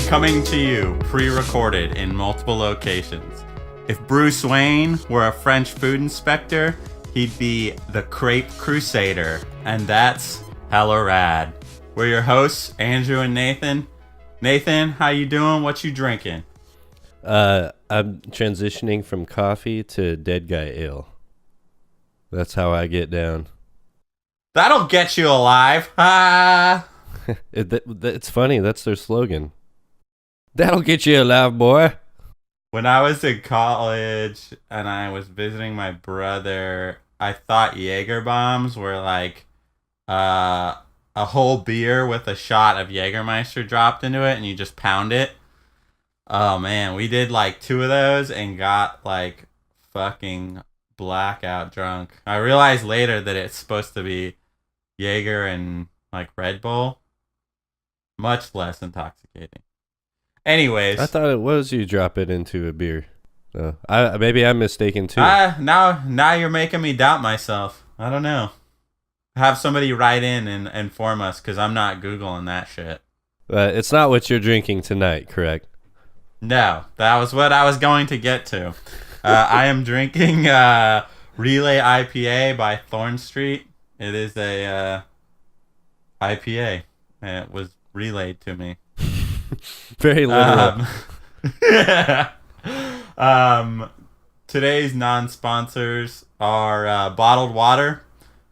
Coming to you, pre-recorded in multiple locations. If Bruce Wayne were a French food inspector, he'd be the Crepe Crusader, and that's hella rad. We're your hosts, Andrew and Nathan. Nathan, how you doing? What you drinking? I'm transitioning from coffee to dead guy ale. That's how I get down. That'll get you alive. Ah! It's funny. That's their slogan. That'll get you alive, boy. When I was in college and I was visiting my brother, I thought Jaeger bombs were like a whole beer with a shot of Jägermeister dropped into it and you just pound it. Oh man, we did like 2 of those and got like fucking blackout drunk. I realized later that it's supposed to be Jaeger and like Red Bull. Much less intoxicating. Anyways. I thought it was you drop it into a beer. Maybe I'm mistaken too. Now you're making me doubt myself. I don't know. Have somebody write in and inform us because I'm not Googling that shit. It's not what you're drinking tonight, correct? No, that was what I was going to get to. I am drinking Relay IPA by Thorn Street. It is a IPA. It was relayed to me. Very literal. Today's non-sponsors are bottled water.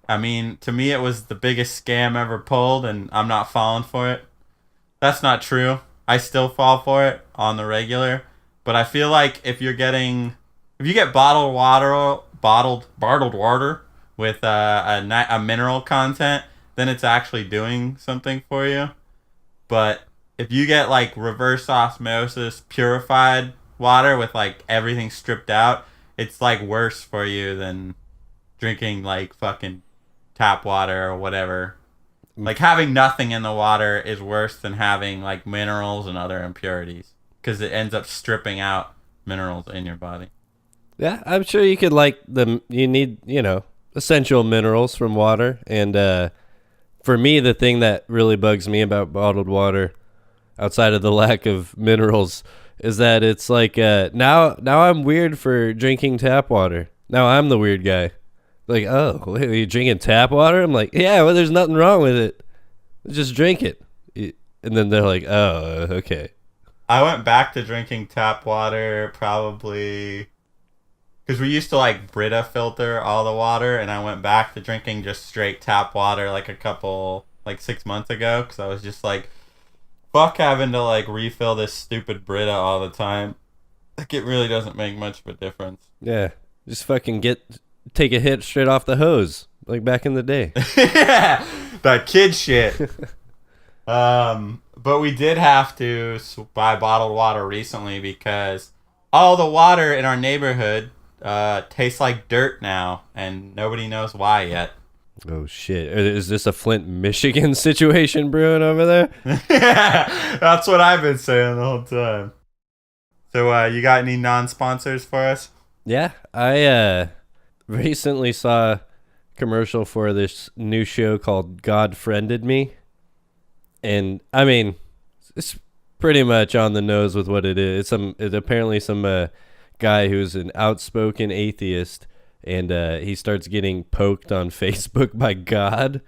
I mean, to me, it was the biggest scam ever pulled, and I'm not falling for it. That's not true. I still fall for it on the regular, but I feel like if you get bottled water with a mineral content, then it's actually doing something for you. But if you get like reverse osmosis purified water with like everything stripped out, it's like worse for you than drinking like fucking tap water or whatever. Like having nothing in the water is worse than having like minerals and other impurities because it ends up stripping out minerals in your body. Yeah, I'm sure you could you need, essential minerals from water. And for me, the thing that really bugs me about bottled water, outside of the lack of minerals, is that it's like now I'm weird for drinking tap water. Now I'm the weird guy. Like, oh, wait, are you drinking tap water? I'm like, yeah, well, there's nothing wrong with it. Just drink it. And then they're like, oh, okay. I went back to drinking tap water probably because we used to like Brita filter all the water, and I went back to drinking just straight tap water like 6 months ago because I was just like, fuck having to like refill this stupid Brita all the time. Like it really doesn't make much of a difference. Yeah, just fucking take a hit straight off the hose like back in the day. Yeah, that kid shit. But we did have to buy bottled water recently because all the water in our neighborhood tastes like dirt now, and nobody knows why yet. Oh shit! Is this a Flint, Michigan situation brewing over there? Yeah, that's what I've been saying the whole time. So, you got any non-sponsors for us? Yeah, I recently saw a commercial for this new show called God Friended Me. And, I mean, it's pretty much on the nose with what it is. It's apparently some guy who's an outspoken atheist, and he starts getting poked on Facebook by God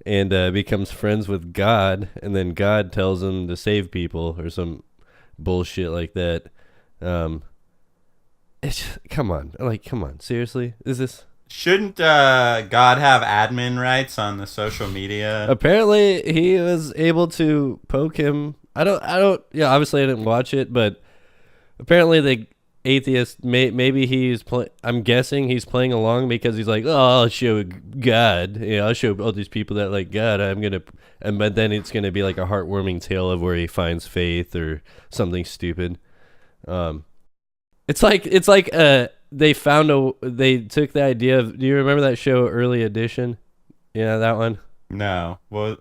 and becomes friends with God, and then God tells him to save people or some bullshit like that. Come on, seriously? Is this... Shouldn't God have admin rights on the social media? Apparently, he was able to poke him. I don't. Yeah, obviously, I didn't watch it, but apparently, the atheist maybe he's I'm guessing he's playing along because he's like, oh, I'll show God. I'll show all these people that like God. But then it's gonna be like a heartwarming tale of where he finds faith or something stupid. It's like they took the idea of, do you remember that show Early Edition? Yeah, that one? No. Well,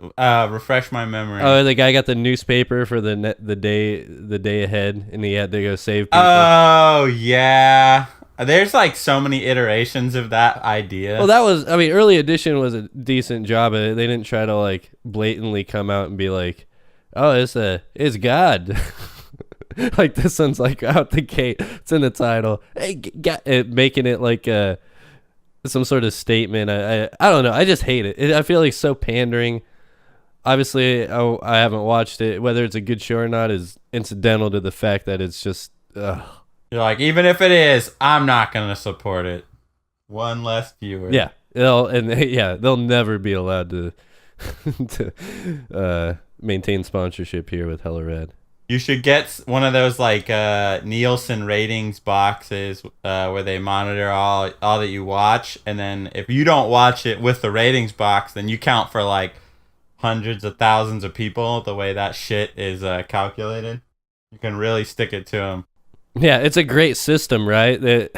refresh my memory. Oh, the guy got the newspaper for the day ahead, and he had to go save people. Oh, yeah. There's like so many iterations of that idea. Well, Early Edition was a decent job at it. They didn't try to like blatantly come out and be like, Oh, it's God. Like this one's like out the gate. It's in the title. Hey, making it like some sort of statement. I don't know. I just hate it. I feel like so pandering. Obviously, I haven't watched it. Whether it's a good show or not is incidental to the fact that it's just. You're like, even if it is, I'm not gonna support it. One less viewer. Yeah, they'll never be allowed to to maintain sponsorship here with Hella Red. You should get one of those like Nielsen ratings boxes where they monitor all that you watch, and then if you don't watch it with the ratings box, then you count for like hundreds of thousands of people. The way that shit is calculated, you can really stick it to them. Yeah, it's a great system, right? Did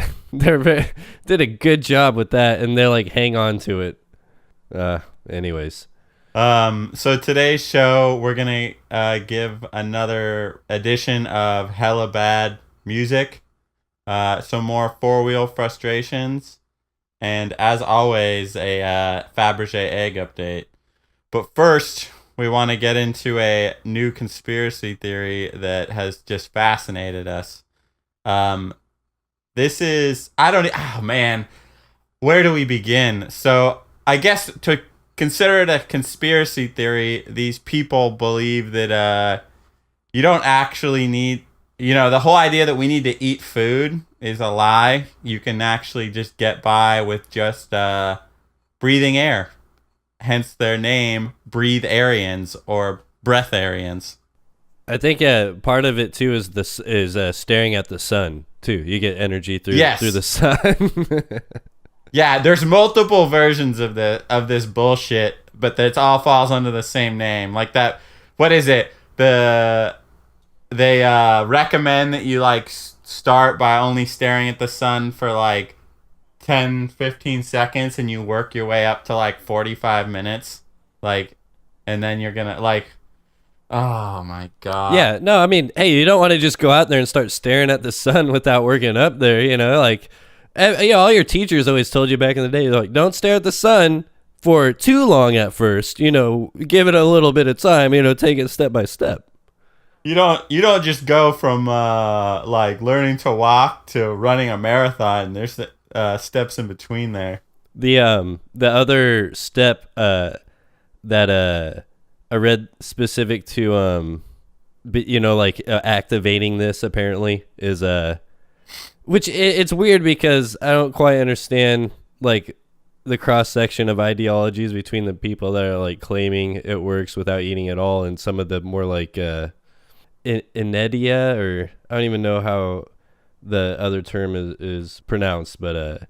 a good job with that, and they're like, hang on to it. Anyways. So today's show, we're gonna give another edition of Hella Bad Music, some more four-wheel frustrations, and as always, a Faberge Egg update. But first, we want to get into a new conspiracy theory that has just fascinated us. This is, oh man, where do we begin? So I guess to consider it a conspiracy theory, these people believe that you don't actually need, the whole idea that we need to eat food is a lie. You can actually just get by with just breathing air. Hence their name, breatharians or breatharians. I think part of it too is staring at the sun too. You get energy through the sun. Yeah, there's multiple versions of this bullshit, but it all falls under the same name. Like that, what is it? They recommend that you like start by only staring at the sun for like 10, 15 seconds, and you work your way up to like 45 minutes, like, and then you're gonna like. Oh my god. Yeah, no, I mean, hey, you don't want to just go out there and start staring at the sun without working up there, like, all your teachers always told you back in the day, like, don't stare at the sun for too long at first, give it a little bit of time, take it step by step. You don't just go from like learning to walk to running a marathon. There's steps in between there. The other step that I read specific to activating this apparently is which it's weird because I don't quite understand like the cross section of ideologies between the people that are like claiming it works without eating at all, and some of the more like inedia, or I don't even know how the other term is pronounced, but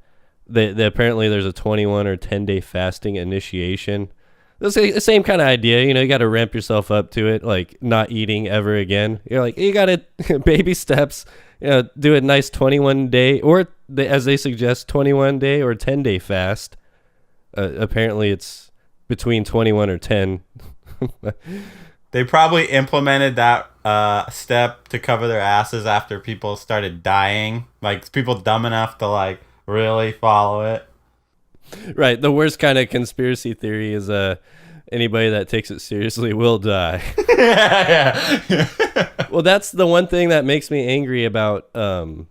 they apparently there's a 21 or 10-day fasting initiation. It's the same kind of idea, you got to ramp yourself up to it, like not eating ever again. You're like, you got to baby steps, do a nice 21-day, or as they suggest, 21-day or 10-day fast. Apparently it's between 21 or 10. They probably implemented that step to cover their asses after people started dying. Like, people dumb enough to, like, really follow it. Right. The worst kind of conspiracy theory is anybody that takes it seriously will die. Yeah. Well, that's the one thing that makes me angry about when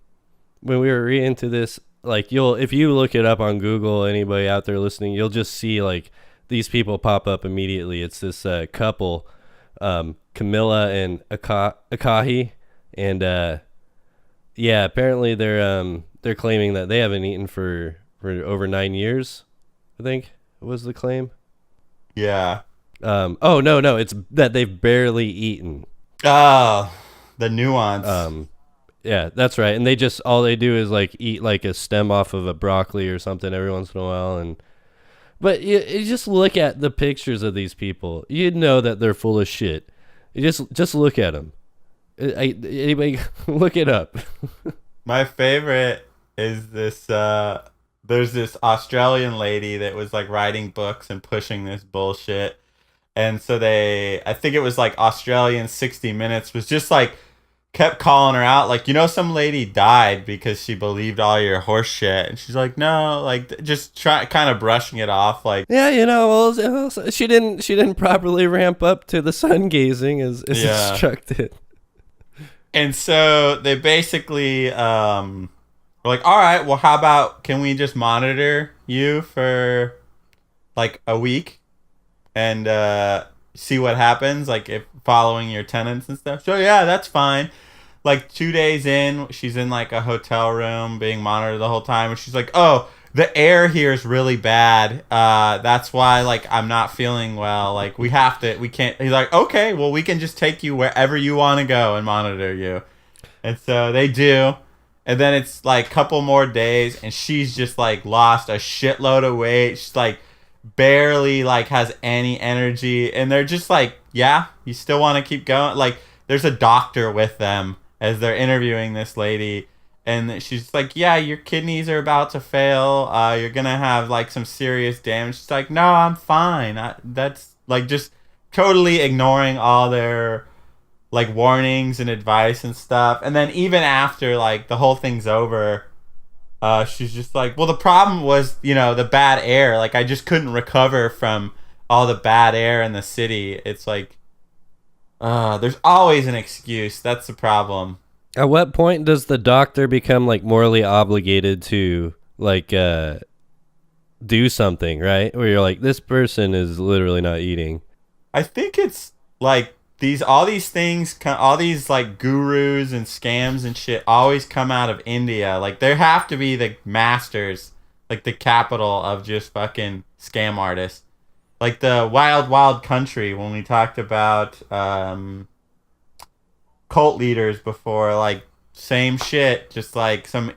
we were reading into this. Like, if you look it up on Google, anybody out there listening, you'll just see like these people pop up immediately. It's this couple, Camilla and Akahi, and apparently they're claiming that they haven't eaten for over 9 years, I think was the claim. Yeah. Oh no, it's that they've barely eaten. Oh, the nuance. Yeah, that's right. And all they do is like eat like a stem off of a broccoli or something every once in a while. But you just look at the pictures of these people, you'd know that they're full of shit. You just look at them. Anybody look it up. My favorite is this. There's this Australian lady that was like writing books and pushing this bullshit. And so I think it was like Australian 60 Minutes was just like kept calling her out, like, some lady died because she believed all your horse shit. And she's like, no, like, just kind of brushing it off, like, Yeah, well, she didn't properly ramp up to the sun gazing as yeah. instructed. And so they basically were like, all right, well, how about, can we just monitor you for like a week and see what happens, like if following your tenants and stuff. So yeah, that's fine. Like 2 days in, she's in like a hotel room being monitored the whole time, and she's like, "Oh, the air here is really bad. That's why like I'm not feeling well. Like we can't." He's like, "Okay, well we can just take you wherever you want to go and monitor you." And so they do. And then it's like a couple more days, and she's just like lost a shitload of weight. She's like barely like has any energy, and they're just like, yeah, you still want to keep going. Like there's a doctor with them as they're interviewing this lady, and she's like, yeah, your kidneys are about to fail, you're gonna have like some serious damage. She's like, no, I'm fine. That's like just totally ignoring all their like warnings and advice and stuff. And then even after like the whole thing's over, she's just like, well, the problem was, the bad air. Like, I just couldn't recover from all the bad air in the city. It's like, there's always an excuse. That's the problem. At what point does the doctor become like morally obligated to like do something, right? Where you're like, this person is literally not eating. I think it's like all these things, all these like gurus and scams and shit always come out of India. Like there have to be the masters, like the capital of just fucking scam artists. Like the wild, wild country when we talked about cult leaders before, like same shit, just like some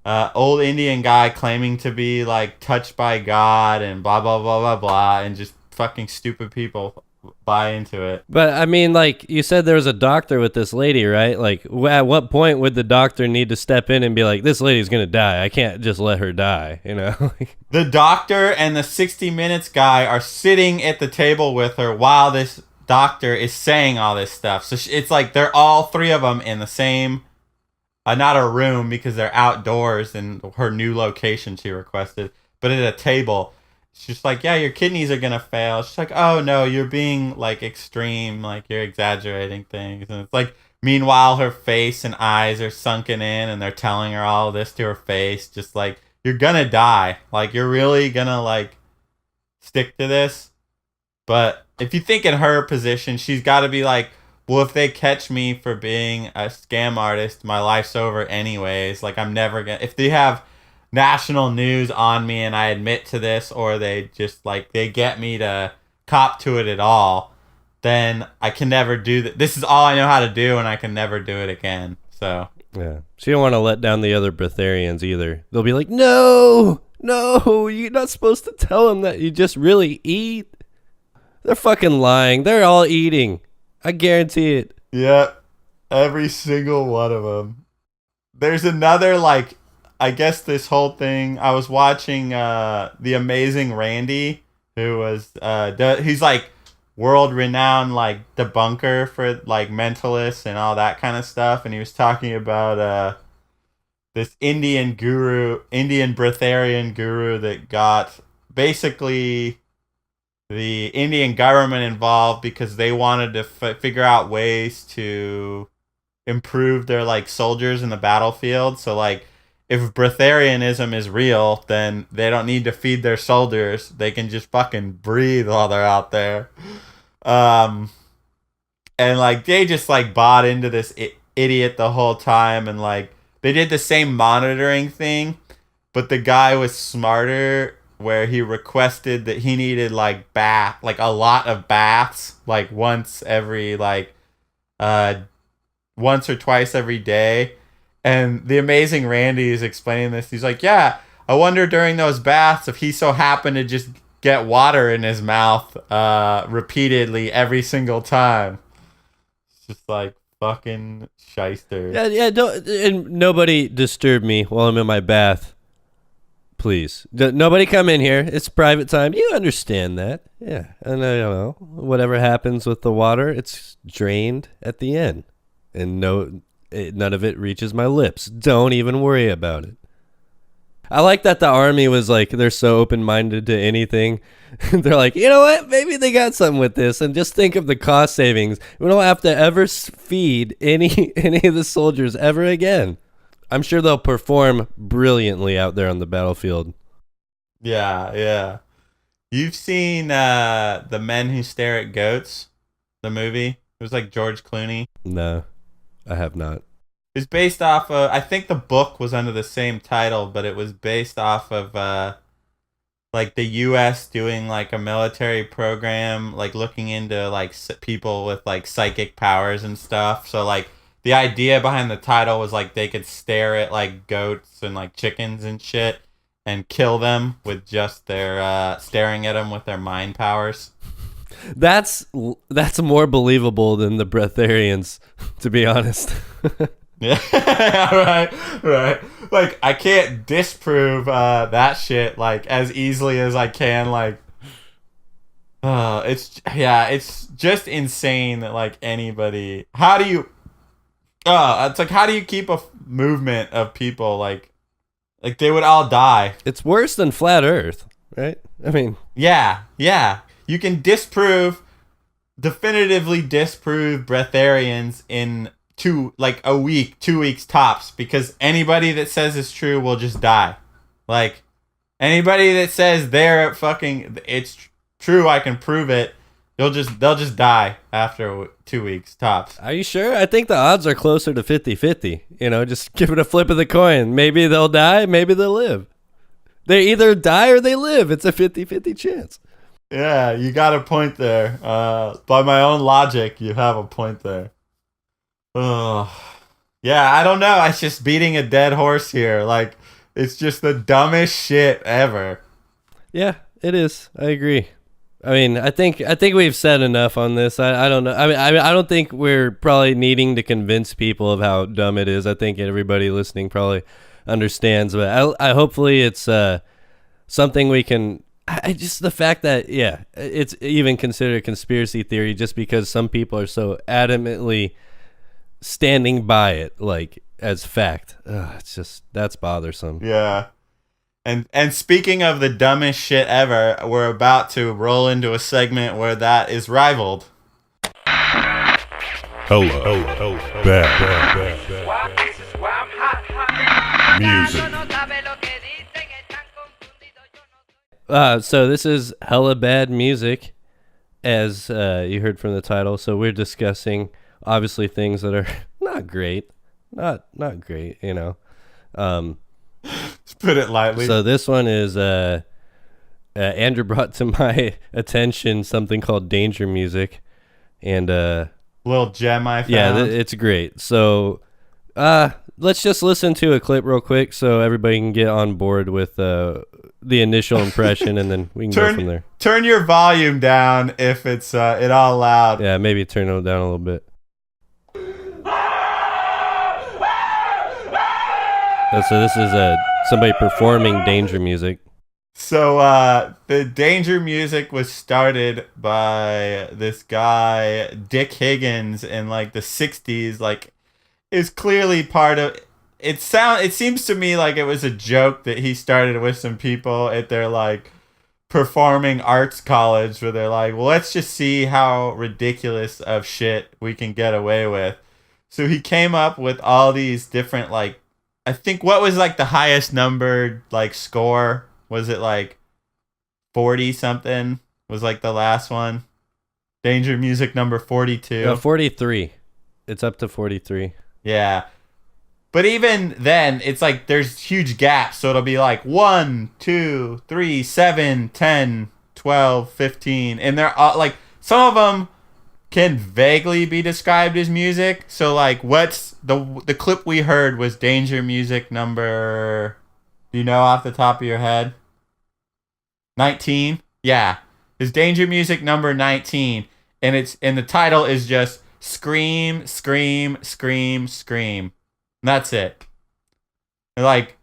old Indian guy claiming to be like touched by God and blah, blah, blah, blah, blah, and just fucking stupid people buy into it. But I mean, like you said, there was a doctor with this lady, right? Like, at what point would the doctor need to step in and be like, "This lady's gonna die. I can't just let her die," you know? The doctor and the 60 Minutes guy are sitting at the table with her while this doctor is saying all this stuff. So it's like they're all three of them in the same, not a room because they're outdoors in her new location she requested, but at a table. She's like, yeah, your kidneys are gonna fail. She's like, oh no, you're being like extreme, like you're exaggerating things. And it's like, meanwhile, her face and eyes are sunken in, and they're telling her all this to her face, just like, you're gonna die. Like you're really gonna like stick to this. But if you think in her position, she's got to be like, well, if they catch me for being a scam artist, my life's over anyways. Like I'm never gonna. If they have national news on me and I admit to this, or they just like they get me to cop to it at all, then I can never do that. This is all I know how to do, and I can never do it again. So yeah, so you don't want to let down the other breatharians either. They'll be like, no, you're not supposed to tell them that you just really eat. They're fucking lying. They're all eating. I guarantee it. Yeah, every single one of them. There's another like, I guess this whole thing, I was watching The Amazing Randy, who was he's like world renowned like debunker for like mentalists and all that kind of stuff, and he was talking about this Indian breatharian guru that got basically the Indian government involved because they wanted to figure out ways to improve their like soldiers in the battlefield. So like, if breatharianism is real, then they don't need to feed their soldiers. They can just fucking breathe while they're out there. And like they just like bought into this idiot the whole time, and like they did the same monitoring thing, but the guy was smarter, where he requested that he needed like a lot of baths, like once or twice every day. And The Amazing Randy is explaining this. He's like, yeah, I wonder during those baths if he so happened to just get water in his mouth repeatedly every single time. It's just like fucking shyster. Yeah, don't, and nobody disturb me while I'm in my bath. Please. Nobody come in here. It's private time. You understand that. Yeah. And I don't know. Whatever happens with the water, it's drained at the end. and none of it reaches my lips. Don't even worry about it. I like that the army was like, they're so open-minded to anything. They're like, you know what? Maybe they got something with this. And just think of the cost savings. We don't have to ever feed any of the soldiers ever again. I'm sure they'll perform brilliantly out there on the battlefield. Yeah, yeah. You've seen The Men Who Stare at Goats, the movie? It was like George Clooney. No, I have not. It's based off of, I think the book was under the same title, but it was based off of like the US doing like a military program, like looking into like people with like psychic powers and stuff. So like the idea behind the title was like they could stare at like goats and like chickens and shit and kill them with just their staring at them with their mind powers. That's more believable than the breatharians, to be honest. Yeah, right. Like, I can't disprove that shit, like, as easily as I can, like, it's just insane that, like, anybody, how do you keep a movement of people, like, they would all die. It's worse than Flat Earth, right? I mean... Yeah. You can definitively disprove breatharians in 2 weeks tops, because anybody that says it's true will just die. Like, anybody that says they're fucking it's true, I can prove it, they'll just die after 2 weeks tops. Are you sure? I think the odds are closer to 50-50. You know, just give it a flip of the coin. Maybe they'll die, maybe they'll live. They either die or they live. It's a 50-50 chance. Yeah, you got a point there. By my own logic, you have a point there. Oh, yeah, I don't know. It's just beating a dead horse here. Like, it's just the dumbest shit ever. Yeah, it is. I agree. I mean, I think we've said enough on this. I don't know. I mean, I don't think we're probably needing to convince people of how dumb it is. I think everybody listening probably understands. But I hopefully it's something we can. I just the fact that it's even considered a conspiracy theory just because some people are so adamantly standing by it, like, as fact. It's just, that's bothersome. Yeah. And speaking of the dumbest shit ever, we're about to roll into a segment where that is rivaled. Hello. Bad. Music. So this is hella bad music, as you heard from the title. So we're discussing obviously things that are not great, not great, you know. Let's put it lightly. So this one is Andrew brought to my attention something called danger music, and little gem I found. Yeah, it's great. So let's just listen to a clip real quick so everybody can get on board with the initial impression, and then we can go from there. Turn your volume down if it's it all loud. Yeah, maybe turn it down a little bit. So this is somebody performing danger music. So the danger music was started by this guy Dick Higgins in like the 60s. Like, is clearly part of it. It seems to me like it was a joke that he started with some people at their like performing arts college, where they're like, well, let's just see how ridiculous of shit we can get away with. So he came up with all these different, like, I think what was like the highest numbered like score? Was it like 40 something? Was like the last one. Danger music number 42. No, 43. It's up to 43. Yeah. But even then, it's like there's huge gaps. So it'll be like 1, 2, 3, 7, 10, 12, 15. And they're all like, some of them can vaguely be described as music. So like, what's the clip we heard was danger music number, do you know off the top of your head? 19? Yeah. It's danger music number 19. And the title is just Scream, Scream, Scream, Scream. And that's it. Like,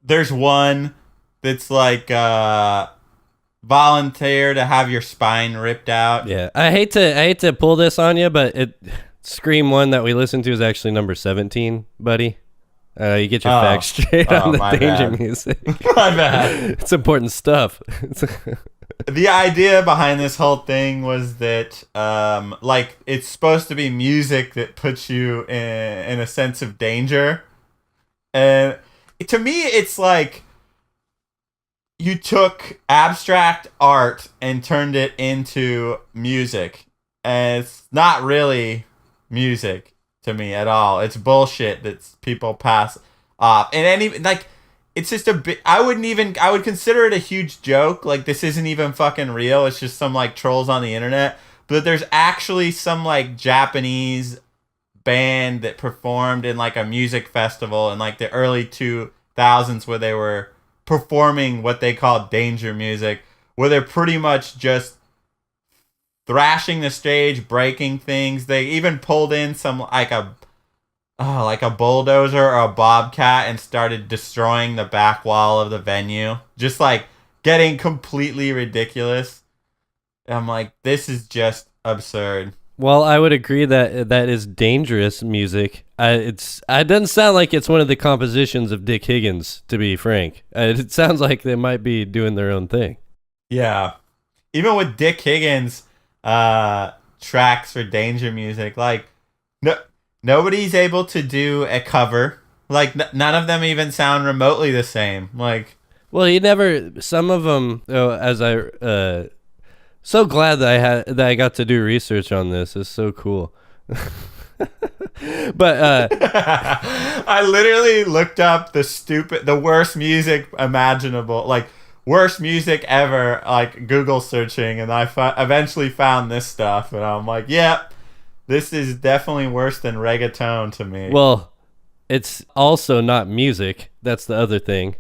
there's one that's like volunteer to have your spine ripped out. Yeah, I hate to pull this on you, but Scream one that we listened to is actually number 17, buddy. You get your facts straight on the danger music. My bad. It's important stuff. The idea behind this whole thing was that, like, it's supposed to be music that puts you in a sense of danger. And to me, it's like you took abstract art and turned it into music. And it's not really music to me at all. It's bullshit that people pass off. And any, like, it's just a bit, I would consider it a huge joke. Like, this isn't even fucking real. It's just some, like, trolls on the internet. But there's actually some, like, Japanese band that performed in, like, a music festival in, like, the early 2000s where they were performing what they called danger music, where they're pretty much just thrashing the stage, breaking things. They even pulled in some, like a bulldozer or a bobcat and started destroying the back wall of the venue. Just, like, getting completely ridiculous. And I'm like, this is just absurd. Well, I would agree that is dangerous music. It doesn't sound like it's one of the compositions of Dick Higgins, to be frank. It sounds like they might be doing their own thing. Yeah. Even with Dick Higgins tracks for danger music, like, nobody's able to do a cover. Like, none of them even sound remotely the same. Like, well, some of them, so glad that I got to do research on this. It's so cool. But I literally looked up the worst music imaginable, like, worst music ever, like, Google searching, and I eventually found this stuff, and I'm like, yep, this is definitely worse than reggaeton to me. Well, it's also not music. That's the other thing.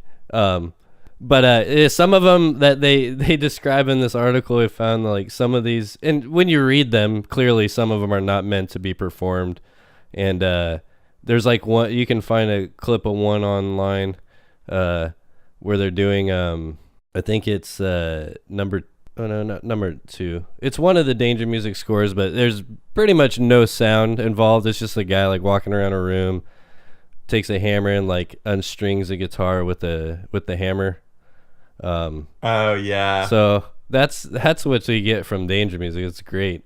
But some of them that they describe in this article, I found, like, some of these, and when you read them, clearly some of them are not meant to be performed. And there's, like, one, you can find a clip of one online where they're doing, I think it's not number 2. It's one of the danger music scores, but there's pretty much no sound involved. It's just a guy, like, walking around a room, takes a hammer and, like, unstrings a guitar with the hammer. Oh yeah. So that's what you get from danger music. It's great.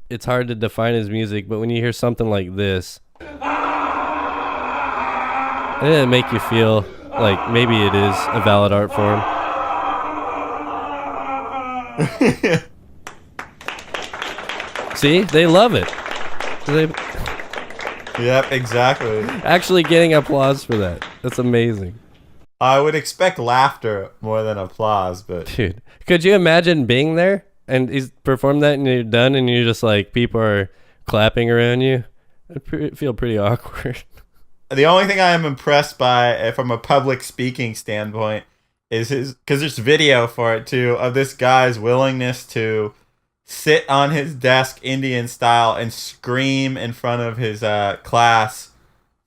It's hard to define as music, but when you hear something like this, it'll make you feel like maybe it is a valid art form. See, they love it. Yep, exactly. Actually getting applause for that. That's amazing. I would expect laughter more than applause, but... Dude, could you imagine being there and he's performed that and you're done and you're just like, people are clapping around you? I'd feel pretty awkward. The only thing I am impressed by from a public speaking standpoint is because there's video for it too, of this guy's willingness to sit on his desk Indian style and scream in front of his class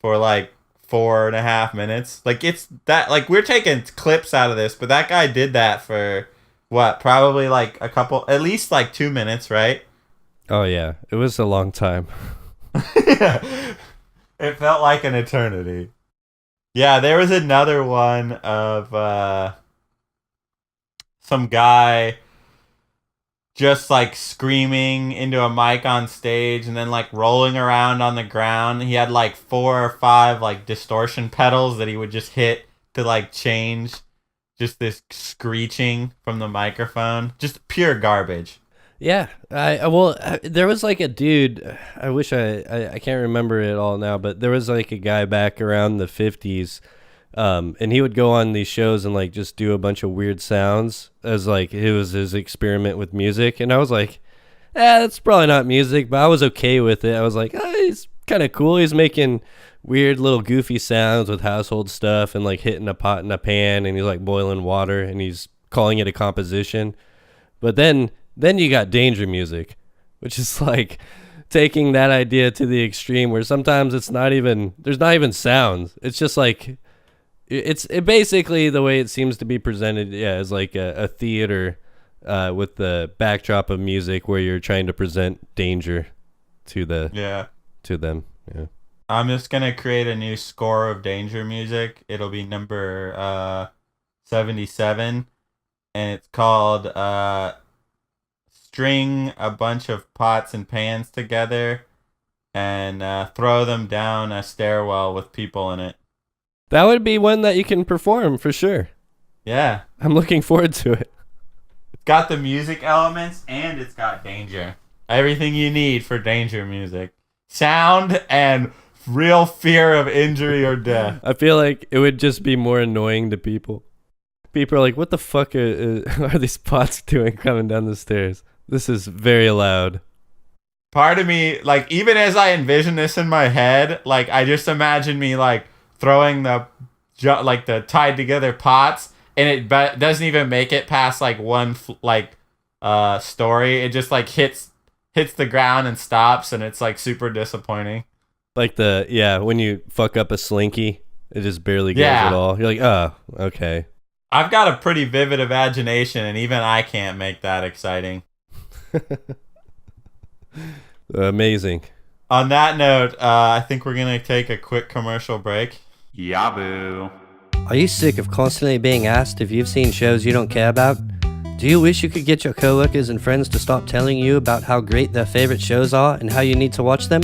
for, like, 4.5 minutes. Like, it's that, like, we're taking clips out of this, but that guy did that for what, probably, like, at least, like, 2 minutes, right? Oh yeah, it was a long time. Yeah. It felt like an eternity. Yeah, there was another one of some guy just, like, screaming into a mic on stage and then, like, rolling around on the ground. He had, like, 4 or 5, like, distortion pedals that he would just hit to, like, change just this screeching from the microphone. Just pure garbage. Yeah, there was, like, a dude, I wish I can't remember it all now, but there was, like, a guy back around the 50s, and he would go on these shows and, like, just do a bunch of weird sounds as, like, it was his experiment with music. And I was like, that's probably not music, but I was okay with it. I was like, he's kind of cool. He's making weird little goofy sounds with household stuff and, like, hitting a pot in a pan, and he's, like, boiling water and he's calling it a composition. But then you got danger music, which is, like, taking that idea to the extreme where sometimes there's not even sounds. It's just, like, it basically, the way it seems to be presented, yeah, is like a theater with the backdrop of music where you're trying to present danger. Yeah. to them. Yeah. I'm just gonna create a new score of Danger music. It'll be number 77, and it's called "String a bunch of pots and pans together and throw them down a stairwell with people in it." That would be one that you can perform for sure. Yeah, I'm looking forward to it. it's got the music elements and it's got danger. Everything you need for danger music: sound and real fear of injury or death. I feel like it would just be more annoying to people. People are like, what the fuck are these pots doing coming down the stairs? This is very loud. Part of me, like, even as I envision this in my head, like, I just imagine me, like, throwing the tied together pots, and it doesn't even make it past, like, one, story. It just, like, hits the ground and stops, and it's, like, super disappointing. Like when you fuck up a slinky, it just barely goes at all. You're like, oh, okay. I've got a pretty vivid imagination, and even I can't make that exciting. Amazing. On that note, I think we're going to take a quick commercial break. Yaboo. Are you sick of constantly being asked if you've seen shows you don't care about? Do you wish you could get your coworkers and friends to stop telling you about how great their favorite shows are and how you need to watch them?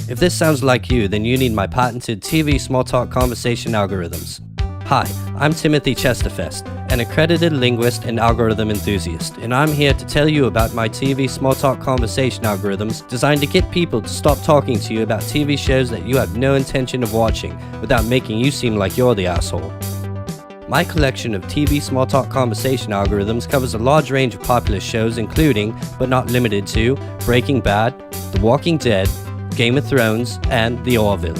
If this sounds like you, then you need my patented TV small talk conversation algorithms. Hi, I'm Timothy Chesterfest, an accredited linguist and algorithm enthusiast, and I'm here to tell you about my TV small talk conversation algorithms designed to get people to stop talking to you about TV shows that you have no intention of watching without making you seem like you're the asshole. My collection of TV small talk conversation algorithms covers a large range of popular shows including, but not limited to, Breaking Bad, The Walking Dead, Game of Thrones, and The Orville.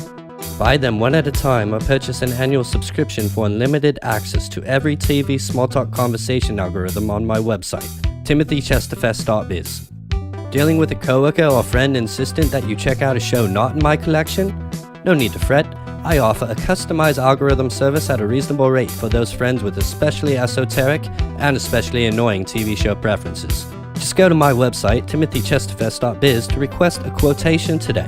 Buy them one at a time or purchase an annual subscription for unlimited access to every TV small talk conversation algorithm on my website, timothychesterfest.biz. Dealing with a coworker or friend insistent that you check out a show not in my collection? No need to fret. I offer a customized algorithm service at a reasonable rate for those friends with especially esoteric and especially annoying TV show preferences. Just go to my website, timothychesterfest.biz, to request a quotation today.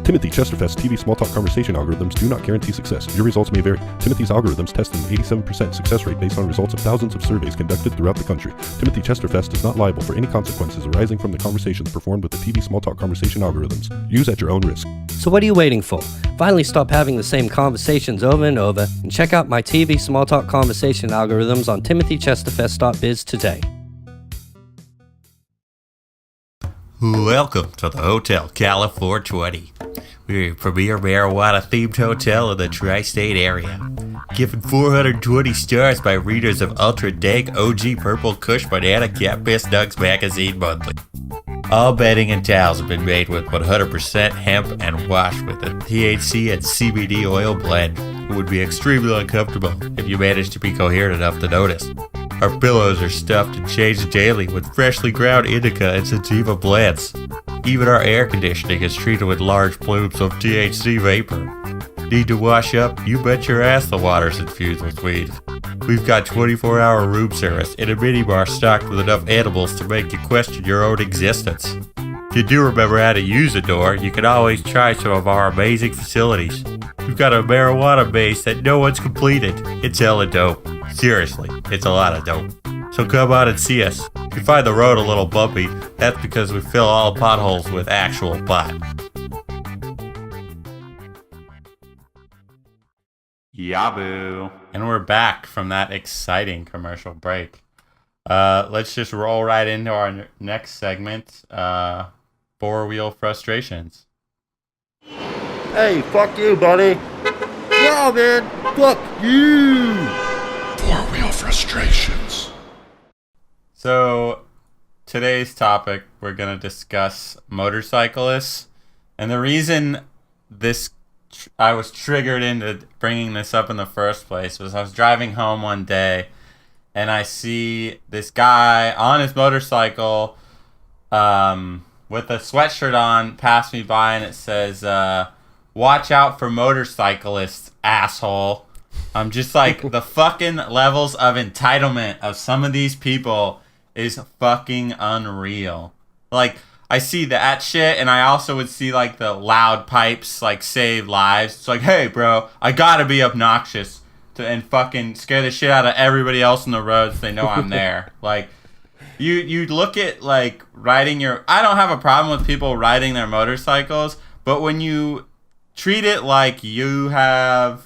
Timothy Chesterfest TV small talk conversation algorithms do not guarantee success. Your results may vary. Timothy's algorithms test an 87% success rate based on results of thousands of surveys conducted throughout the country. Timothy Chesterfest is not liable for any consequences arising from the conversations performed with the TV small talk conversation algorithms. Use at your own risk. So what are you waiting for? Finally stop having the same conversations over and over and check out my TV small talk conversation algorithms on timothychesterfest.biz today. Welcome to the Hotel California 20. We're a premier marijuana-themed hotel in the tri-state area. Given 420 stars by readers of Ultra Dank OG Purple Kush Banana Cat Piss Nugs Magazine Monthly. All bedding and towels have been made with 100% hemp and washed with a THC and CBD oil blend. It would be extremely uncomfortable if you managed to be coherent enough to notice. Our pillows are stuffed and changed daily with freshly ground indica and sativa blends. Even our air conditioning is treated with large plumes of THC vapor. Need to wash up? You bet your ass the water's infused with weed. We've got 24-hour room service and a minibar stocked with enough edibles to make you question your own existence. If you do remember how to use a door, you can always try some of our amazing facilities. We've got a marijuana base that no one's completed. It's hella dope. Seriously, it's a lot of dope. So come on and see us. If you find the road a little bumpy, that's because we fill all potholes with actual pot. Yaboo. And we're back from that exciting commercial break. Let's just roll right into our next segment, four-wheel frustrations. Hey, fuck you, buddy. Yeah, man, fuck you. Four-wheel frustrations. So, today's topic, we're going to discuss motorcyclists. And the reason I was triggered into bringing this up in the first place was I was driving home one day and I see this guy on his motorcycle with a sweatshirt on pass me by, and it says, "Watch out for motorcyclists, asshole." I'm just like, the fucking levels of entitlement of some of these people is fucking unreal. Like, I see that shit, and I also would see like the loud pipes like save lives. It's like, hey, bro, I gotta be obnoxious and fucking scare the shit out of everybody else on the road so they know I'm there. Like, you look at like riding your. I don't have a problem with people riding their motorcycles, but when you treat it like you have,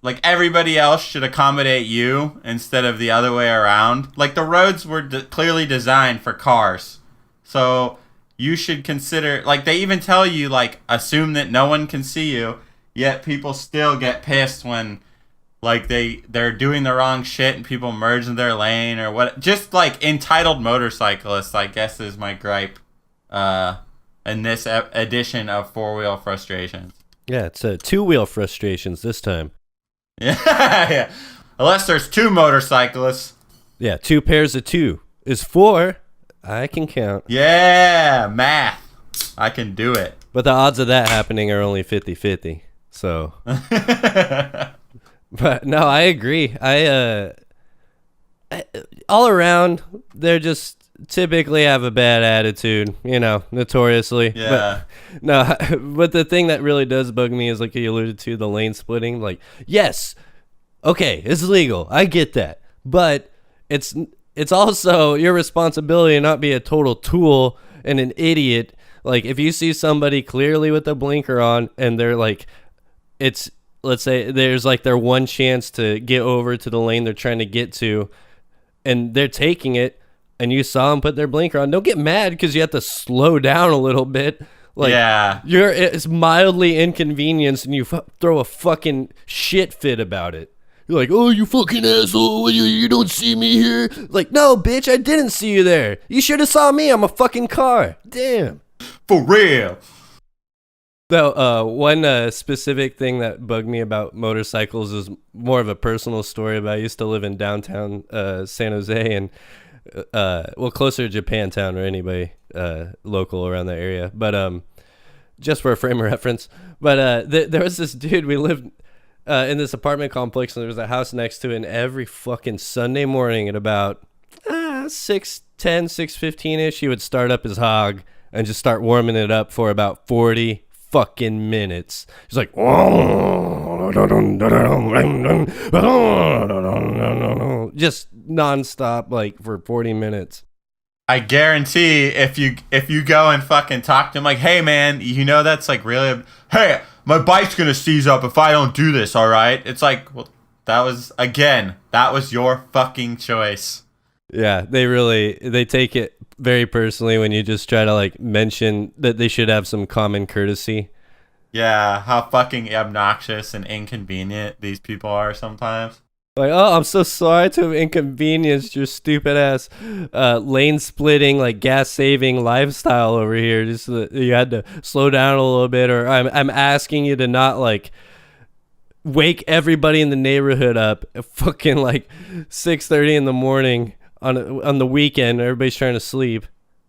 like everybody else should accommodate you instead of the other way around. Like the roads were clearly designed for cars. So you should consider, like they even tell you, like assume that no one can see you, yet people still get pissed when like they're doing the wrong shit and people merge in their lane or what. Just like entitled motorcyclists, I guess is my gripe in this edition of Four Wheel Frustrations. Yeah, it's two-wheel frustrations this time. Yeah. Unless there's two motorcyclists. Yeah, 2 pairs of 2 is 4. I can count. Yeah, math. I can do it. But the odds of that happening are only 50-50. So. But no, I agree. I all around, they're just typically have a bad attitude, notoriously. Yeah. But, no, but the thing that really does bug me is, like you alluded to, the lane splitting. Like, yes, okay, it's legal. I get that. But it's also your responsibility to not be a total tool and an idiot. Like, if you see somebody clearly with a blinker on and they're like, let's say there's like their one chance to get over to the lane they're trying to get to, and they're taking it, and you saw them put their blinker on, don't get mad because you have to slow down a little bit. Like, yeah, it's mildly inconvenienced, and you throw a fucking shit fit about it. You're like, oh, you fucking asshole, you don't see me here? Like, no, bitch, I didn't see you there. You should have saw me. I'm a fucking car. Damn. For real. Though, one specific thing that bugged me about motorcycles is more of a personal story. But I used to live in downtown San Jose, and closer to Japantown or anybody local around that area. But just for a frame of reference. But there was this dude. We lived in this apartment complex, and there was a house next to it. And every fucking Sunday morning at about 6:10, 6:15ish, he would start up his hog and just start warming it up for about 40 fucking minutes. He's like, just nonstop, like for 40 minutes. I guarantee if you go and fucking talk to him, like, hey man, that's like really, hey, my bike's gonna seize up if I don't do this, all right? It's like, well, that was your fucking choice. Yeah, they take it very personally when you just try to like mention that they should have some common courtesy. Yeah, how fucking obnoxious and inconvenient these people are sometimes. Like, oh, I'm so sorry to have inconvenienced your stupid ass lane splitting, like gas saving lifestyle over here. Just you had to slow down a little bit, or I'm asking you to not like wake everybody in the neighborhood up at fucking like 6:30 in the morning on the weekend. Everybody's trying to sleep.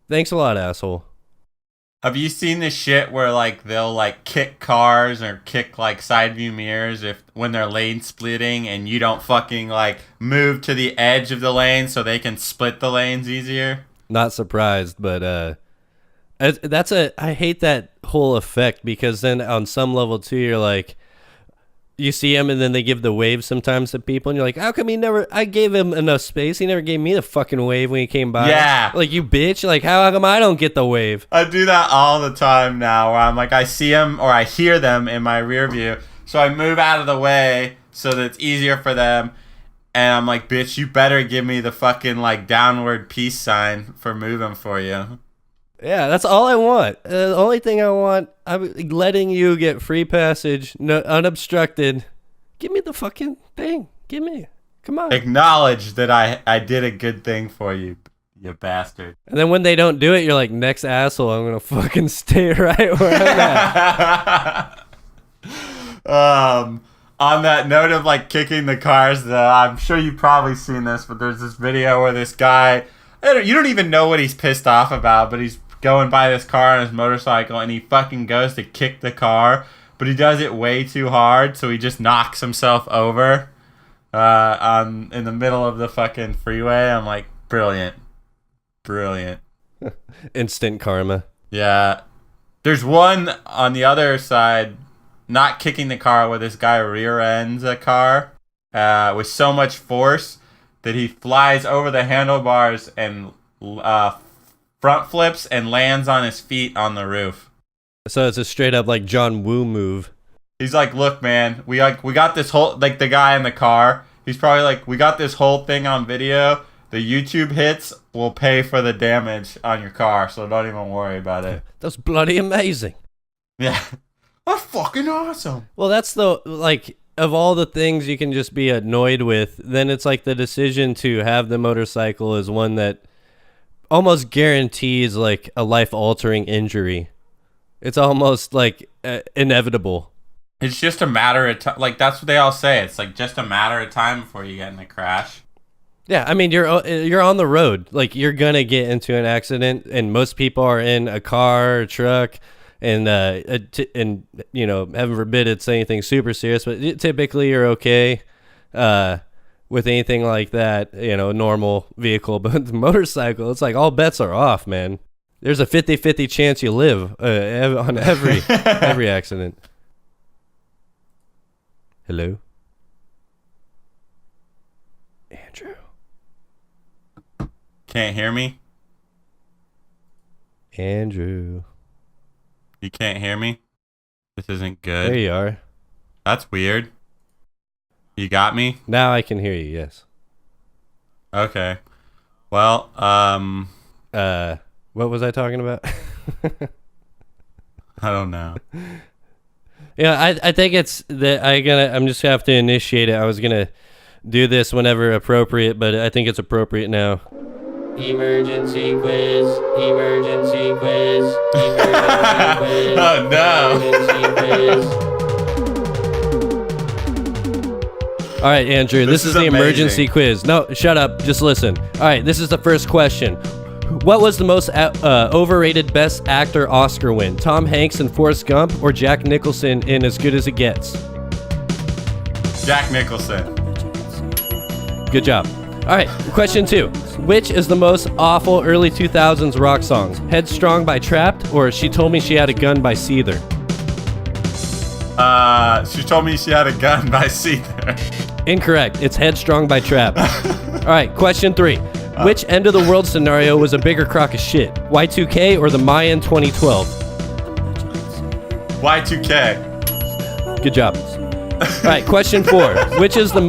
Thanks a lot, asshole. Have you seen this shit where like they'll like kick cars or kick like side view mirrors when they're lane splitting and you don't fucking like move to the edge of the lane so they can split the lanes easier? Not surprised, but I hate that whole effect, because then on some level too, you're like, you see him and then they give the wave sometimes to people, and you're like, how come I gave him enough space, he never gave me the fucking wave when he came by? Yeah, like, you bitch, like how come I don't get the wave? I do that all the time now, where I'm like, I see them or I hear them in my rear view, so I move out of the way so that it's easier for them, and I'm like, bitch, you better give me the fucking like downward peace sign for moving for you. Yeah, that's all I want. The only thing I want, I'm letting you get free passage, unobstructed. Give me the fucking thing. Give me. Come on. Acknowledge that I did a good thing for you, you bastard. And then when they don't do it, you're like, next asshole, I'm going to fucking stay right where I'm at. On that note of like kicking the cars, though, I'm sure you've probably seen this, but there's this video where this guy, you don't even know what he's pissed off about, but he's going by this car on his motorcycle, and he fucking goes to kick the car, but he does it way too hard, so he just knocks himself over in the middle of the fucking freeway. I'm like, brilliant. Instant karma. Yeah. There's one on the other side, not kicking the car, where this guy rear ends a car with so much force that he flies over the handlebars and front flips and lands on his feet on the roof. So it's a straight up like John Woo move. He's like, look, man, we got this whole, like the guy in the car, he's probably like, we got this whole thing on video. The YouTube hits will pay for the damage on your car, so don't even worry about it. That's bloody amazing. Yeah. That's fucking awesome. Well, that's like, of all the things you can just be annoyed with, then it's like the decision to have the motorcycle is one that almost guarantees like a life-altering injury. It's almost like inevitable. It's just a matter of time. Like, that's what they all say. It's like just a matter of time before you get in a crash. Yeah, I mean, you're on the road. Like, you're gonna get into an accident, and most people are in a car, or truck, and you know, heaven forbid it's anything super serious, but typically you're okay with anything like that. You know, normal vehicle, but the motorcycle, it's like all bets are off, man. There's a 50-50 chance you live on every accident. Hello, Andrew. Can't hear me? Andrew. You can't hear me? This isn't good. There you are. That's weird. You got me? Now I can hear you, yes. Okay. Well, what was I talking about? I don't know. Yeah, I think it's that I'm just gonna have to initiate it. I was gonna do this whenever appropriate, but I think it's appropriate now. Emergency quiz, emergency quiz, emergency quiz. Oh no. All right, Andrew, this is the amazing. emergency quiz. No, shut up. Just listen. All right, this is the first question. What was the most overrated Best Actor Oscar win? Tom Hanks in Forrest Gump or Jack Nicholson in As Good as It Gets? Jack Nicholson. Good job. All right, question 2. Which is the most awful early 2000s rock songs? Headstrong by Trapped or She Told Me She Had a Gun by Seether? She Told Me She Had a Gun by Seether. Incorrect. It's Headstrong by Trapped. All right, question 3. Which end of the world scenario was a bigger crock of shit? Y2K or the Mayan 2012? Y2K. Good job. All right, question 4. Which is the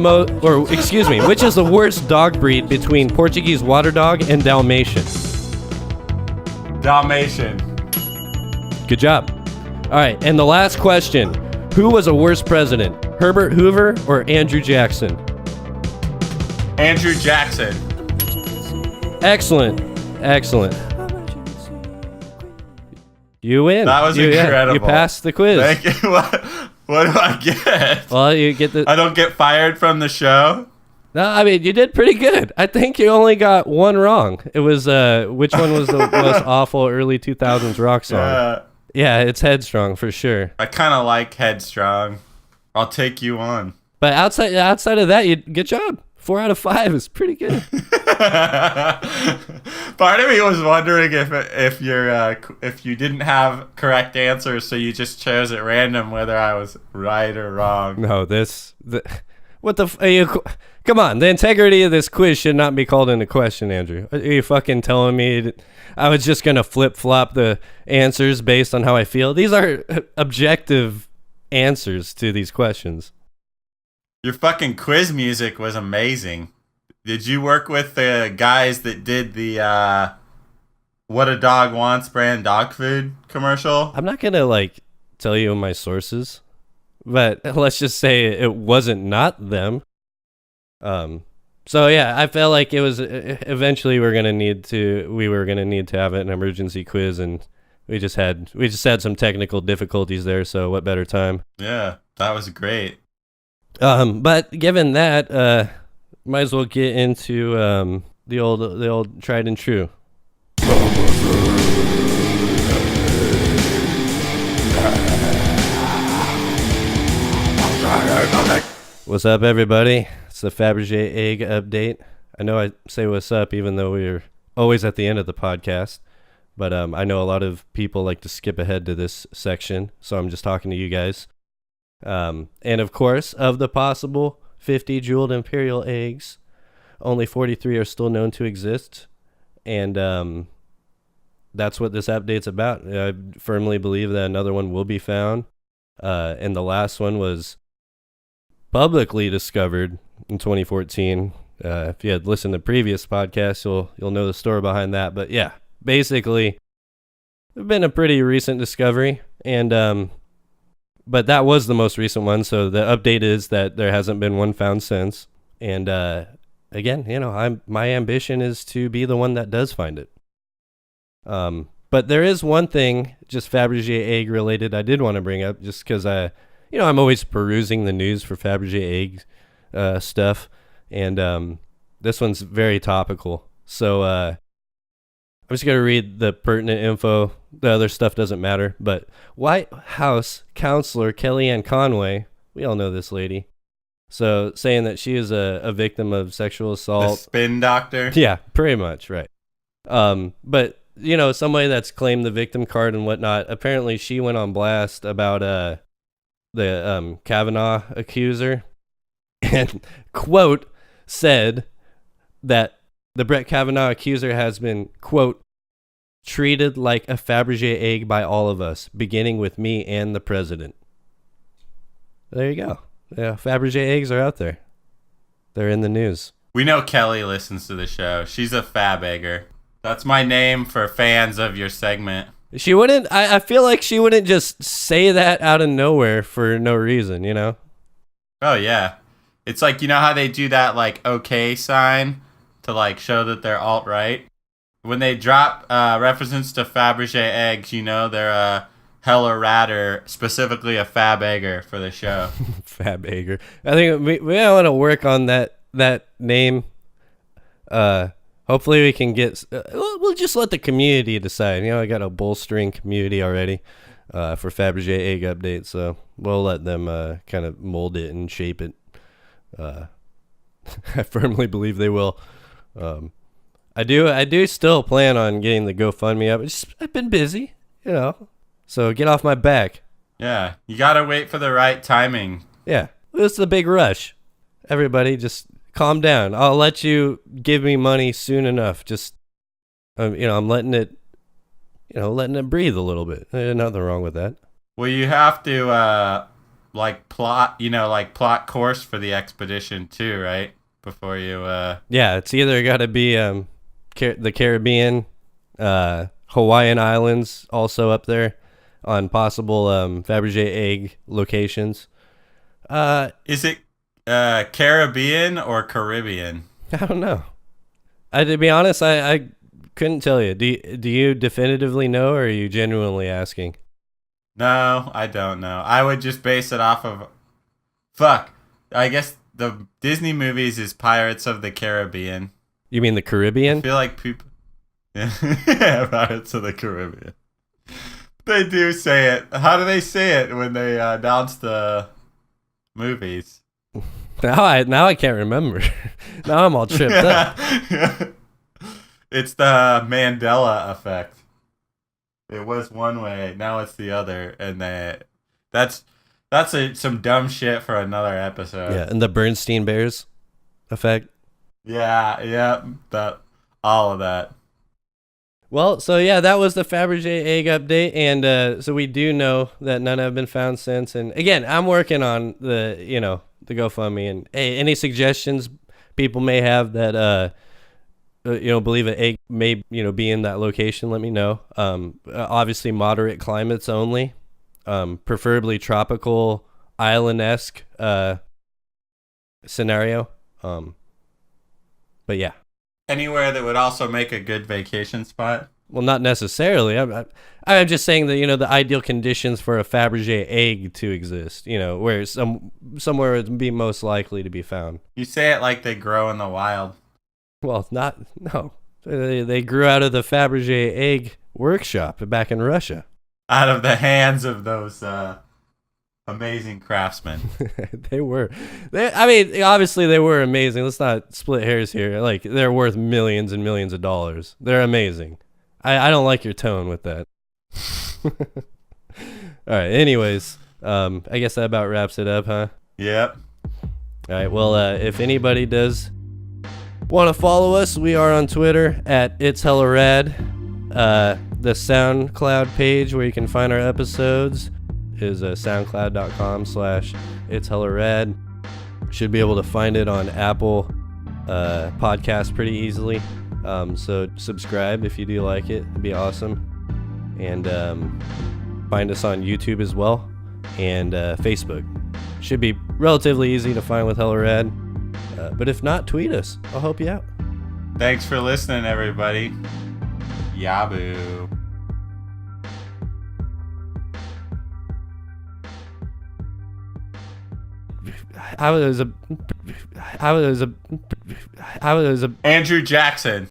worst dog breed between Portuguese water dog and Dalmatian? Dalmatian. Good job. All right, and the last question. Who was a worse president? Herbert Hoover or Andrew Jackson? Andrew Jackson. Excellent. You win. That was incredible. You passed the quiz. Thank you. What do I get? Well, you get the... I don't get fired from the show? No, I mean, you did pretty good. I think you only got one wrong. It was, which one was the most awful early 2000s rock song? Yeah, it's Headstrong for sure. I kind of like Headstrong. I'll take you on. But outside of that, good job. 4 out of 5 is pretty good. Part of me was wondering if you didn't have correct answers, so you just chose at random whether I was right or wrong. No, come on, the integrity of this quiz should not be called into question, Andrew. Are you fucking telling me I was just gonna flip-flop the answers based on how I feel? These are objective answers to these questions. Your fucking quiz music was amazing. Did you work with the guys that did the What a Dog Wants brand dog food commercial? I'm not gonna tell you my sources, but let's just say it wasn't not them. So yeah, I felt like it was eventually we were gonna need to have an emergency quiz, and we just had some technical difficulties there. So what better time? Yeah, that was great. But given that, might as well get into the old tried and true. What's up, everybody? It's the Faberge Egg update. I know I say what's up even though we're always at the end of the podcast. But I know a lot of people like to skip ahead to this section, so I'm just talking to you guys. And of course, of the possible 50 jeweled imperial eggs, only 43 are still known to exist. And that's what this update's about. I firmly believe that another one will be found. And the last one was publicly discovered in 2014. If you had listened to previous podcasts, you'll know the story behind that. But yeah, basically, it's been a pretty recent discovery, and but that was the most recent one. So the update is that there hasn't been one found since. And again, my ambition is to be the one that does find it. But there is one thing, just Faberge Egg related, I did want to bring up, just because I'm always perusing the news for Faberge Egg stuff, and this one's very topical. So I'm just going to read the pertinent info. The other stuff doesn't matter. But White House counselor Kellyanne Conway, we all know this lady, so saying that she is a victim of sexual assault. The spin doctor? Yeah, pretty much, right. But, somebody that's claimed the victim card and whatnot, apparently she went on blast about the Kavanaugh accuser and, quote, said that the Brett Kavanaugh accuser has been, quote, treated like a Faberge egg by all of us, beginning with me and the president. There you go. Yeah, Faberge eggs are out there. They're in the news. We know Kelly listens to the show. She's a fab egger. That's my name for fans of your segment. She wouldn't, I feel like she wouldn't just say that out of nowhere for no reason, Oh, yeah. It's like, how they do that, like, okay sign to, like, show that they're alt-right? When they drop references to Faberge eggs, they're a hella radder, specifically a fab egger for the show. Fab egger. I think we want to work on that name. Hopefully we can get, we'll just let the community decide. I got a bolstering community already for Faberge Egg updates, so we'll let them kind of mold it and shape it. I firmly believe they will. I do still plan on getting the GoFundMe up. I've been busy, so get off my back. Yeah, you gotta wait for the right timing. Yeah, this is a big rush. Everybody just calm down. I'll let you give me money soon enough. Just, I'm letting it breathe a little bit. There's nothing wrong with that. Well, you have to, plot course for the expedition too, right? Before you, Yeah, it's either got to be, the Caribbean, Hawaiian Islands also up there on possible, Faberge egg locations. Is it Caribbean or Caribbean? I don't know. To be honest, I couldn't tell you. Do you definitively know, or are you genuinely asking? No, I don't know. I would just base it off of... Fuck. I guess the Disney movies is Pirates of the Caribbean. You mean the Caribbean? I feel like people... Yeah, Pirates of the Caribbean. They do say it. How do they say it when they announce the movies? Now I can't remember. Now I'm all tripped up. It's the Mandela effect. It was one way, now it's the other, and that's some dumb shit for another episode. Yeah, and the Bernstein Bears effect. Yeah, that all of that. Well, so yeah, that was the Faberge egg update, and so we do know that none have been found since. And again, I'm working on the GoFundMe, and hey, any suggestions people may have that believe an egg may be in that location, let me know. Obviously moderate climates only, preferably tropical island-esque scenario. But yeah. Anywhere that would also make a good vacation spot? Well, not necessarily. I'm just saying that, the ideal conditions for a Faberge egg to exist, where somewhere it would be most likely to be found. You say it like they grow in the wild. Well, no. They grew out of the Faberge egg workshop back in Russia. Out of the hands of those amazing craftsmen. They were. Obviously they were amazing. Let's not split hairs here. Like, they're worth millions and millions of dollars. They're amazing. I don't like your tone with that. All right. Anyways, I guess that about wraps it up, huh? Yep. All right. Well, if anybody does want to follow us, we are on Twitter at It's Hella Rad. The SoundCloud page where you can find our episodes is soundcloud.com/It's Hella Rad. Should be able to find it on Apple Podcasts pretty easily. So subscribe if you do like it. It'd be awesome. And find us on YouTube as well, and Facebook. Should be relatively easy to find with Hella Rad. But if not, tweet us. I'll help you out. Thanks for listening, everybody. Yabu. I was a Andrew Jackson.